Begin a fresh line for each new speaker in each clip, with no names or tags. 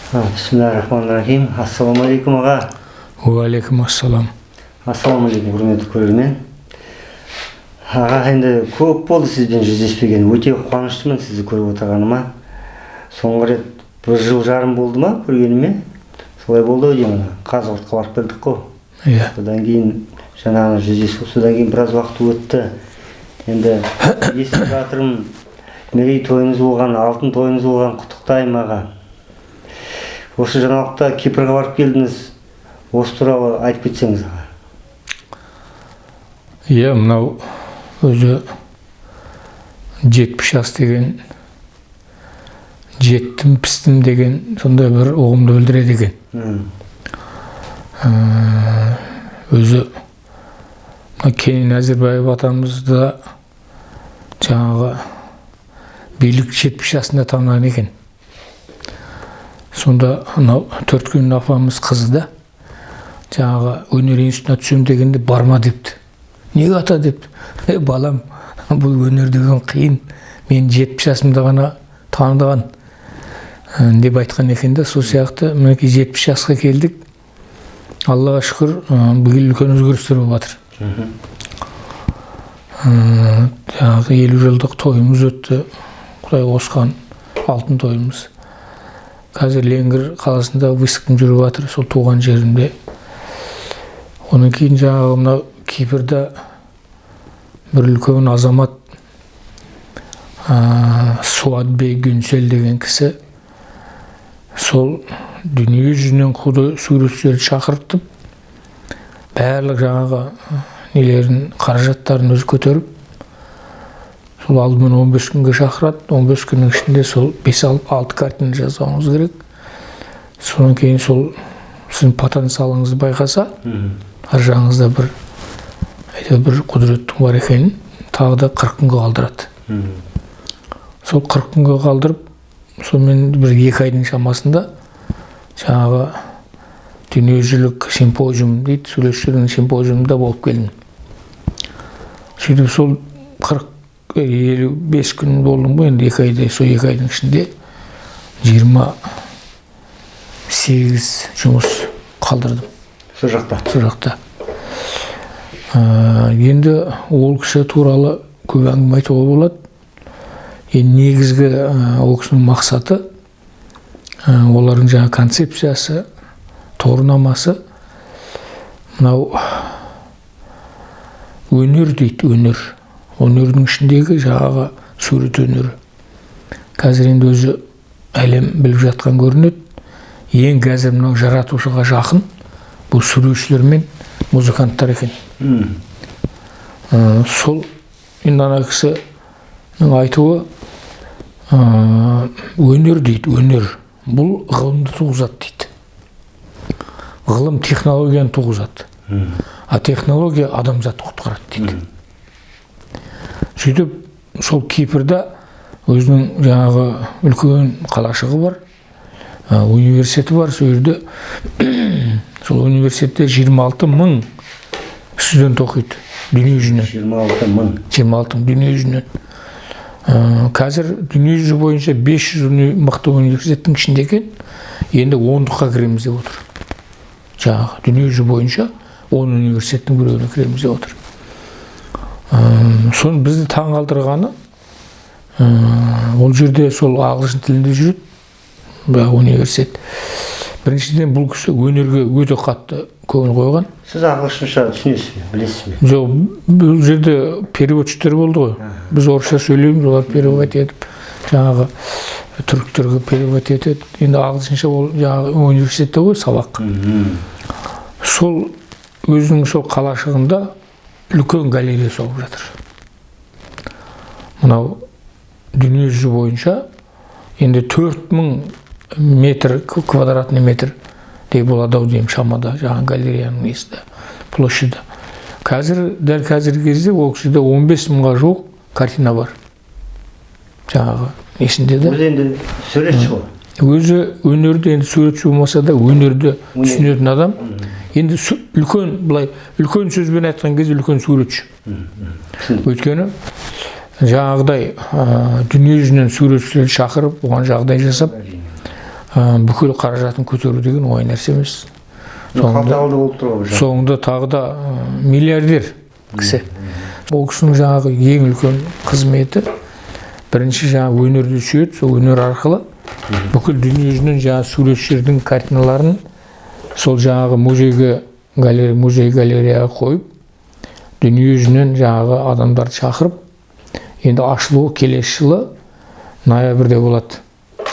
Bismillahirrahmanirrahim. Assalamualaikum ağa.
Уалейкум ассалам.
Assalamualaikum құрметті көрермен. Аға, енді көп болды сізбен жүздеспеген. Өте қуаныштымын сізді көріп отырғаныма. Соңғы рет бір жыл жарым болды ма көргеніме? Солай болды деймін. Қазығұртқа барып келдік қой.
Иә.
Содан кейін жаңағы жүздесу, содан кейін біраз уақыт өтті. Енді естіп жатырмын. Мерей тойыңыз болған, алтын тойыңыз болған, құттықтаймын аға. Осы жаңалықта Кипрға барып келдіңіз. Осы туралы айтып кетсеңіз аға.
Иә, мынау өзі жетпіс жас деген, жеттім пістім деген сондай бір ұғымды білдіреді екен. Өзі Кенен Әзірбаев атамызда жаңағы билік 70 жасында тамған екен. Сонда анау Төрткүл апамыз қызы да жаңағы өнер институтына түсем дегенде барма депті. Неге ата депті. Балам, бұл өнер деген қиын. Мен 70 жасымда ғана таныған деп айтқан екен де. Сол сияқты мінекей 70 жасқа келдік. Аллаға шүкір, биыл үлкен өзгерістер болып жатыр. Жаңағы 50 жылдық тойымыз өтті. Құдай қосқан алтын тойымыз. Қазір Ленгір қаласында Высоктың жүріп жатыр, сол туған жерінде. Оның кейін жаңағы мынау Кипрда бір үлкен азамат Суатбей Гүнсел деген кісі сол дүние жүзінен құды суретшілерді шақыртып, барлық жаңағы нелерін, қаражаттарын өзі көтеріп, сол алдымен 15 күнге шақырады, 15 күннің ішінде сол 5-6 картина жазуыңыз керек. Содан кейін сол сіздің потенциалыңызды байқаса, ар жағыңызда бір құдіреттің бар екенін тағы да 40 күнге қалдырады. Сол 40 күнге қалдырып, сонымен бір 2 айдың шамасында жаңағы дүниежүзілік симпозиум дейді, сөйлеушілердің симпозиумында болып келдім. Сөйтіп сол 55 күн болдым ғой, енді 2 айда, сол 2 айдың ішінде 28 жұмыс қалдырдым.
Сол жақта.
Енді ол кісі туралы көп әңгіме айтуға болады. Енді негізгі ол кісінің мақсаты, олардың жаңа концепциясы, тұғырнамасы, мынау өнер дейді, өнер. Өнердің ішіндегі жаңағы сурет өнері. Қазір енді өзі әлем біліп жатқан көрінеді. Ең қазір мынау жаратушыға жақын бұл суретшілер мен музыканттар екен. Сол енді ана кісінің айтуы өнер дейді, өнер. Бұл ғылымды туғызады дейді. Ғылым технологияны туғызады. А технология адамзатты құтқарады дейді. Сөйтіп, сол Кипрда өзінің жаңағы үлкен қалашығы бар, университеті бар. Сол жерде сол университетте 26 мың студент оқиды дүние жүзінен. 26 мың дүние жүзінен. Қазір дүние жүзі бойынша 500 мықты университеттің ішінде екен, енді 10-ға кіреміз деп отыр. Жаңағы дүние жүзі бойынша 10 университеттің біреуіне кіреміз деп отыр. Соны бізді таң қалдырғаны, ол жерде сол ағылшын тілінде жүреді, бірақ университет. Біріншіден бұл кісі өнерге өте қатты көңіл қойған.
Сіз ағылшынша түсінесіз бе, білесіз бе?
Жоқ, бұл жерде переводчиктер болды ғой. Біз орысша сөйлейміз, олар перевод етіп, жаңағы түріктерге перевод етеді. Енді ағылшынша ол жаңағы университетте ғой сабақ. Сол өзінің сол қалашығында үлкен галерея соғып жатыр. Мынау дүние жүзі бойынша енді 4000 метр, квадратный метр дей болады ау деймін шамада, жаңағы галереяның несінде, площади. Дәл қазіргі кезде ол кісіде 15 мыңға жуық картина бар. Жаңағы несінде де.
Өзі енді суретші ғой.
Өзі өнерді енді суретші болмаса да өнерді түсінетін адам. Енді үлкен сөзбен айтқан кезде үлкен суретші. Өйткені жаңағыдай дүние жүзінен суретшілерді шақырып, оған жағдай жасап, бүкіл қаражатын көтеру деген оңай нәрсе емес.
Қалталды болып тұр ғой.
Соңында тағы да миллиардер кісі. Ол кісінің жаңағы ең үлкен қызметі бірінші жаңағы өнерді сүйеді, сол өнер арқылы бүкіл дүниежүзінің жаңағы суретшілердің картиналарын сол жаңағы музей галереяға қойып, дүниежүзінен жаңағы адамдарды шақырып, енді ашылуы келесі жылы ноябрьде болады.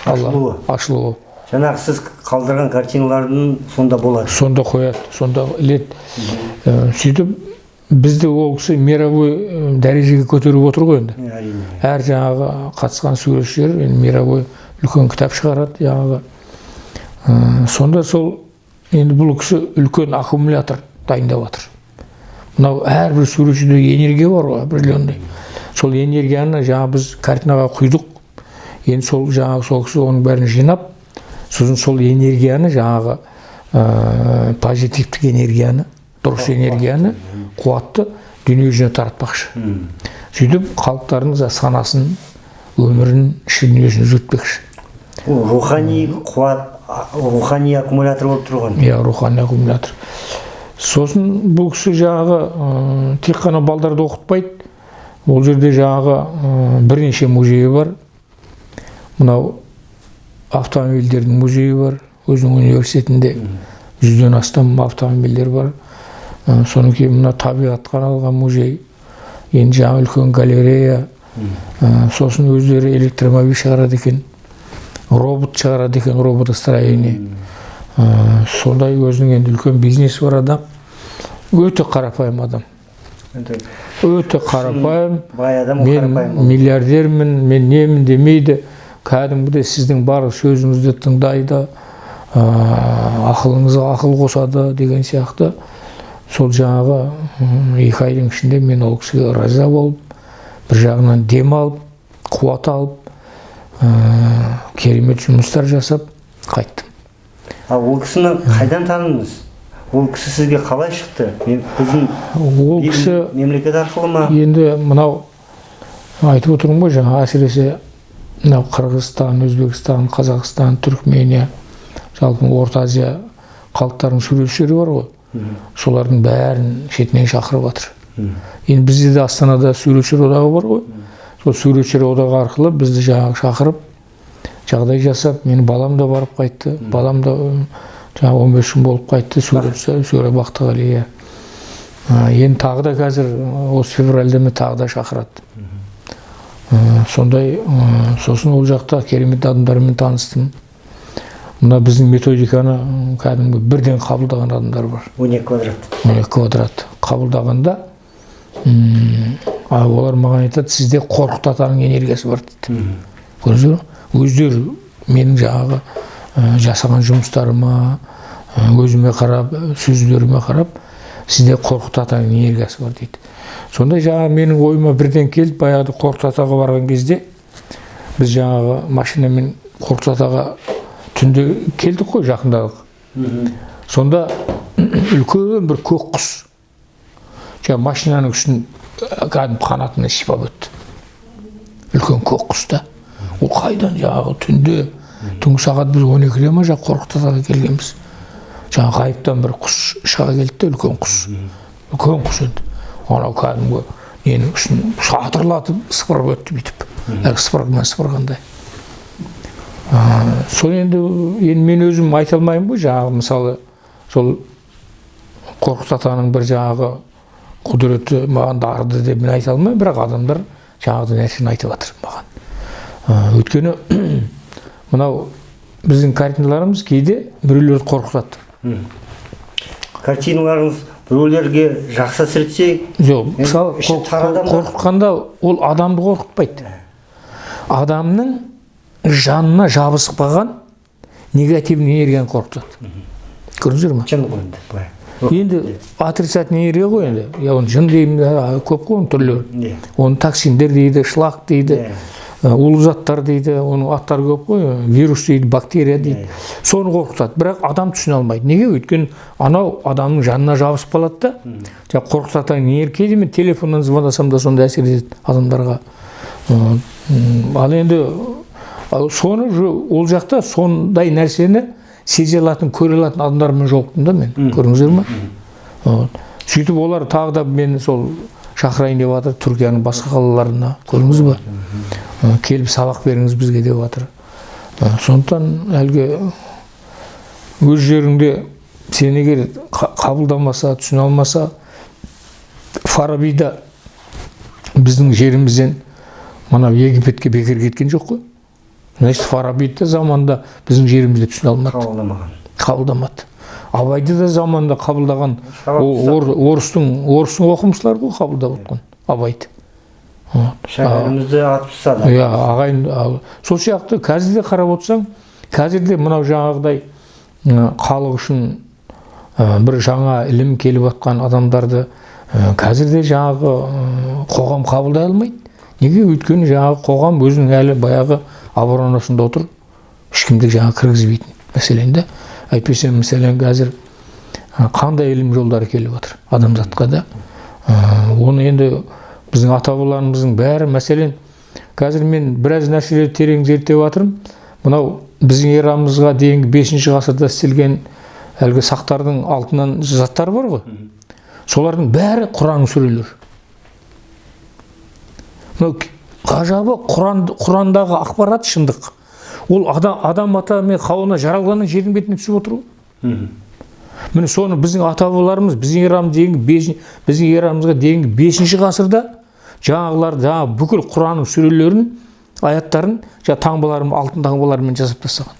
Ашылуы.
Жаңағы сіз қалдырған картиналардың сонда болады.
Сонда қояды, сонда іледі. Сөйтіп бізді ол кісі мировой дәрежеге көтеріп отыр ғой енді. Әр жаңағы қатысқан суретшілер мировой үлкен кітап шығарады жаңағы. Сонда сол енді бұл кісі үлкен аккумулятор дайындап отыр. Мынау әрбір суретшіде энергия бар ғой, определенный. Сол энергияны жаңа біз картинаға құйдық. Енді сол жаңағы сол кісі оның бәрін жинап, сосын сол энергияны жаңағы позитивтік энергияны, дұрыс энергияны, қуатты дүние жүзіне таратпақшы. Сөйтіп халықтардың санасын, өмірін, ішкі дүниесін өзгертпекші.
Рухани қуат, рухани аккумулятор болып тұрған.
Иә, рухани аккумулятор. Сосын бұл кісі жаңағы тек қана балдарды оқытпайды. Ол жерде жаңағы бірнеше музейі бар. Мынау автомобильдердің музейі бар. Өзінің университетінде 100-ден астам автомобильдер бар. Содан кейін мына табиғатқа арналған музей. Енді жаңа үлкен галерея. Сосын өздері электромобиль шығарады екен. Робот шығарады екен, роботостроение. Сондай өзінің енді үлкен бизнес бар адам. Өте қарапайым адам. Өте қарапайым. Мен миллиардермін, мен немін демейді. Кәдімгідей сіздің барлық сөзіңізді тыңдайды, ақылыңызға ақыл қосады деген сияқты. Сол жаңағы 2 айдың ішінде мен ол кісіге раза болып, бір жағынан дем алып, қуат алып, керемет жұмыстар жасап қайттым.
Ол кісіні қайдан таныңыз? Ол кісі сізге қалай шықты? Біздің мемлекет арқылы ма?
Енді мынау айтып отырмын ғой, жаңа әсіресе мынау Қырғызстан, Өзбекстан, Қазақстан, Түркмения, жалпы Орта Азия халықтарының суретшілері бар ғой. Солардың бәрін шетінен шақырып жатыр. Енді бізде де Астанада суретшілер одағы бар ғой. Сол суретшілер одағы арқылы бізді жаңағы шақырып, жағдай жасап, менің балам да барып қайтты. Балам да жаңағы 15 күн болып қайтты, суретші Бақтығали. Енді тағы да қазір осы февральда тағы да шақырады. Сондай, сосын ол жақта керемет адамдармен таныстым. Мына біздің методиканы кәдімгі бірден қабылдаған адамдар бар.
12 квадрат.
12 квадрат. Қабылдағанда, олар маған айтады, сізде қорқытатаның энергиясы бар дейді. Көрдіңіз бе? Өздері менің жаңағы жасаған жұмыстарыма, өзіме қарап, сөздеріме қарап, сізде қорқытатаның энергиясы бар дейді. Сонда жаңағы менің ойыма бірден келді, баяғыда Қорқыт-Атаға барған кезде біз жаңағы машинамен Қорқыт-Атаға түнде келдік қой, жақындадық. Сонда үлкен бір көк құс жаңағы машинаның үстін кәдімгі қанатына сипап өтті. Үлкен көк құс та. Ол қайдан жаңағы түнде, түнгі сағат біз 12-де ма жаңағы Қорқыт-Атаға келгенбіз. Жаңағы ғайыптан бір құс шыға келді де, үлкен құс. Үлкен құс енді. Анау кәдімгі ненің үстін шатырлатып сыпырып өтті бүйтіп. Сыпырғымен сыпырғандай. Сол енді мен өзім айта алмаймын ғой, жаңағы мысалы сол Қорқыт-Атаның бір жаңағы құдіреті маған дарыды деп мен айта алмаймын, бірақ адамдар жаңағы нәрсені айтып жатыр маған. Өйткені мынау біздің картиналарымыз кейде біреулерді қорқытады.
Картиналарыңыз біреулерге жақсы әсер етсе,
жоқ, мысалы қорқытқанда ол адамды қорқытпайды. Адамның жанына жабысып қалған негативный энергияны қорқытады. Көрдіңіздер ме?
Жын ғой.
Енді отрицательный энергия ғой енді. Оны жын деймін, көп қой оның түрлері. Оны токсиндер дейді, шлак дейді, улы заттар дейді, оның аттары көп қой, вирус дейді, бактерия дейді. Соны қорқытады, бірақ адам түсіне алмайды. Неге? Өйткені анау адамның жанына жабысып қалады да. Жаңағы Қорқыт-Атаның энергиясы, мен телефоннан звондасам да сондай әсер етеді адамдарға. Ал енді Соны ол жақта сондай нәрсені сезе алатын, көре алатын адамдармен жолықтым да мен. Көрдіңіздер ме? Сөйтіп олар тағы да мені сол шақырайын деп жатыр Түркияның басқа қалаларына. Көрдіңіз ба? Келіп сабақ беріңіз бізге деп жатыр. Сондықтан әлгі өз жеріңде сені егер қабылдамаса, түсіне алмаса, Фарабида біздің жерімізден мынау Египетке бекер кеткен жоқ қой. Значит, Фарабида заманда біздің жерімізде түсіне алмады. Қабылдамады. Абайды да заманда қабылдаған орыстың оқымшылары ғой қабылдап отқан Абайды.
Шәкәрімізді атып тастады.
Ағайын, сол сияқты қазір де қарап отырсаң, қазір де мынау жаңағыдай халық үшін бір жаңа ілім келіп жатқан адамдарды қазір де жаңағы қоғам қабылдай алмайды. Неге? Өйткені жаңағы қоғам өзінің әлі баяғы оборонасында отыр, ешкімді жаңа кіргізбейтін мәселенде. Әйтпесе мәселен қазір қандай ілім жолдары келіп жатыр адамзатқа да. Оны енді біздің ата-бабаларымыздың бәрі, мәселен қазір мен біраз нәрселерді терең зерттеп жатырмын. Мынау біздің эрамызға дейінгі 5-ші ғасырда істелген әлгі сақтардың алтыннан заттар бар ғой. Солардың бәрі Құран сүрелер. Мынау ғажабы Құрандағы ақпарат шындық. Ол адам ата мен Хауа жаралғанның жердің бетіне түсіп отыр ғой. Міне соны біздің ата-бабаларымыз біздің эрамызға дейінгі 5-ші ғасырда жаңағылар бүкіл Құранның сүрелерін, аяттарын таңбаларын, алтын таңбаларымен жасап тастаған.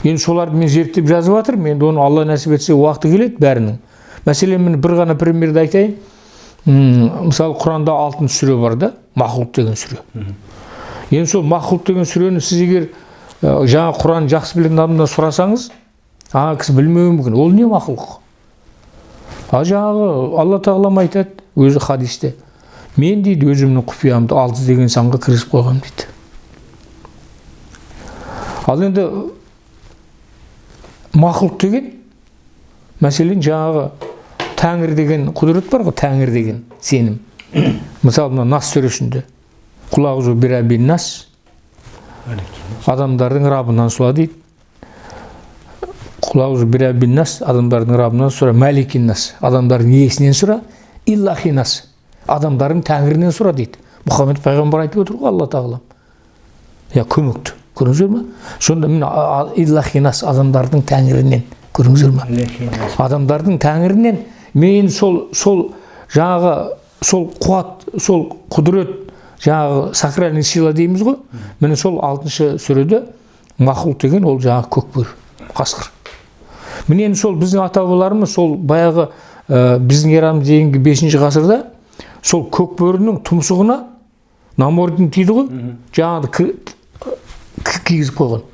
Енді соларды мен зерттеп жазып жатырмын. Енді оны Алла нәсіп етсе уақыты келеді бәрінің. Мәселен мен бір ғана примерді айтайын. Мысалы Құранда алтын сүре бар да, Махлуқ деген сүре. Енді сол Махлуқ деген сүрені сіз егер жаңа Құран жақсы білетін адамдан сұрасаңыз, кісі білмеуі мүмкін. Ол не Махлуқ? Жаңағы Алла тағалам айтады өзі хадисте. Мен дейді өзімнің құпиямды 6 деген санға кіргізіп қойғам дейді. Ал енді Махлуқ деген мәселен жаңағы Тәңір деген құдірет бар ғой, Тәңір деген сенім. Мысалы Нас сүресінде құлағызу бирабин нас, адамдардың Раббынан сұра дейді. Құлағызу бирабин нас, адамдардың Раббынан сұра, Мәликин нас, адамдардың иесінен сұра, Иллахи нас, адамдардың Тәңірінен сұра дейді. Мұхаммед пайғамбар айтып отыр ғой Алла тағалам. Көмекті. Көріңіздер ме? Сонда мен Иллахи нас, адамдардың Тәңірінен. Көріңіздер ме? Адамдардың Тәңірінен мен сол жаңағы сол қуат, сол құдірет, жаңағы сакральный сила дейміз ғой. Міне сол 6-шы сүреде Махлуқ деген ол жаңағы көкбөр, қасқыр. Міне енді сол біздің ата-бабаларымыз сол баяғы біздің эрамыз дейінгі 5-ші ғасырда сол көкбөрінің тұмсығына намордник дейді ғой, жаңағы кигізіп қойған.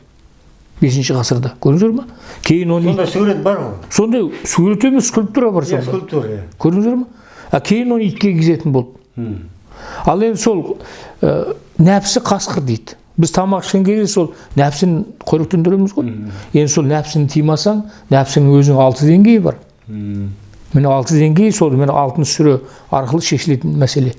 5-ші ғасырда. Көрдіңіздер ме? Кейін оны
сонда сурет бар ғой.
Сондай сурет емес, скульптура бар сонда.
Скульптура.
Көрдіңіздер ме? Кейін оны итке кигізетін болды. Ал енді сол нәпсі қасқыр дейді. Біз тамақ ішкен кезде сол нәпсін қоректендіреміз ғой. Енді сол нәпсіні тимасаң, нәпсінің өзінің 6 деңгейі бар. Міне 6 деңгейі сол, міне 6 сүре арқылы шешілетін мәселе.